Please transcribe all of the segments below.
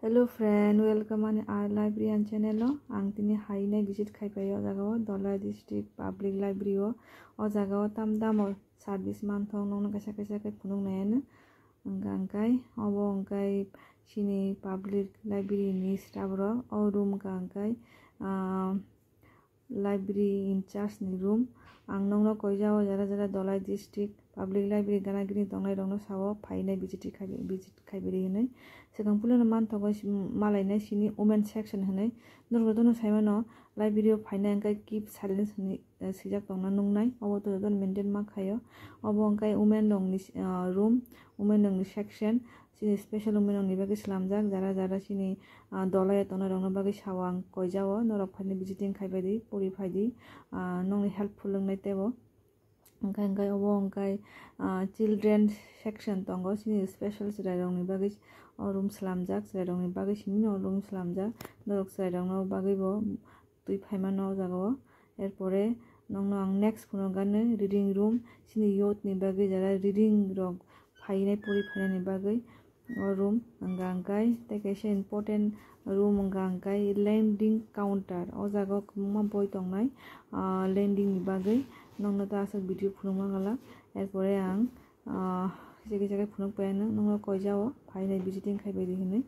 Hello friend, welcome on our library and channel. Ang tini hainai visit khaipayo jagao Dolai District Public Library o jagao tamdamo service manthong nong kaisa kai phunung nayan angkai obo angkai sini public library ni staff ro o room ka angkai library in charge ni room ang nongno koijao jara Dolai District Public Library gana gini tongnai rongno sawo phainai visit khaibiri hinai sekang pulono manthogo malainai sini women section hinai norgodono saimano library o phainai angkai keep silence ni sijak tongna nungnai obo to don maintain ma khayo obo angkai women rongni room women rongni section sini special women rongni bagi slamjak jara sini dolai tongna rongno bagi sawang koijao norok phainai visiting khaibadi pori phaidi nongni helpful longnai tebo angkai obo angkai children section tongo sini special chirai rongni bagi room slamjak chirai rongni bagi sini no room slamjak norok chirai rongno bagi bo tui phaimano jagao erpore nongno ang next phuno gane reading room sini youth ni bagi jara reading rok phainai pori phainai ni bagi room angkai tei kaisa important room angkai lending counter o jagao kwbangma boi tongnai lending ni bagi nongno ta asok video phunukma gala erpore ang kisa phunuk payano nongno koijao phainai visiting khaibai hinai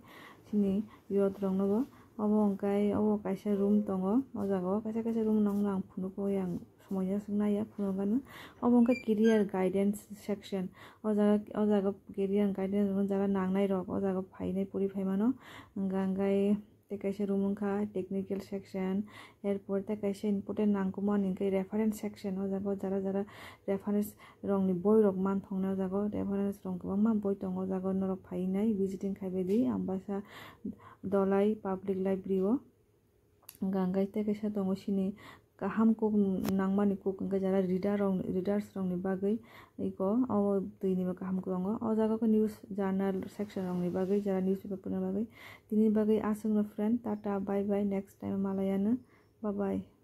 sini youth rongno bo obo angkai obo kaisa room tongo o jagao kaisa room nongno ang phunukoi ang somoya sungnaya phunukano obo angkai career guidance section o jaga career guidance jara nangnai rok o jaga phainai pori phaimano angkai tei kaisa room wngkha technical section erpor tei kaisa important nangkukmani angkai reference section o jaga jara reference rongni boi rok manthongnai o jaga reference rong kwbangma boi tongo o jaga norok phainai visiting khaibadi ambasa Dolai Public Library o angkai tei kaisa tongo sini kaham kok nangmani kok angkai jara readers rongni bagui iko obo duini bo kaham tongo o jaga ko news journal section rongni bagui jara newspaper ni bagui tini bagui asung no friend tata bye bye next time malayana bye bye.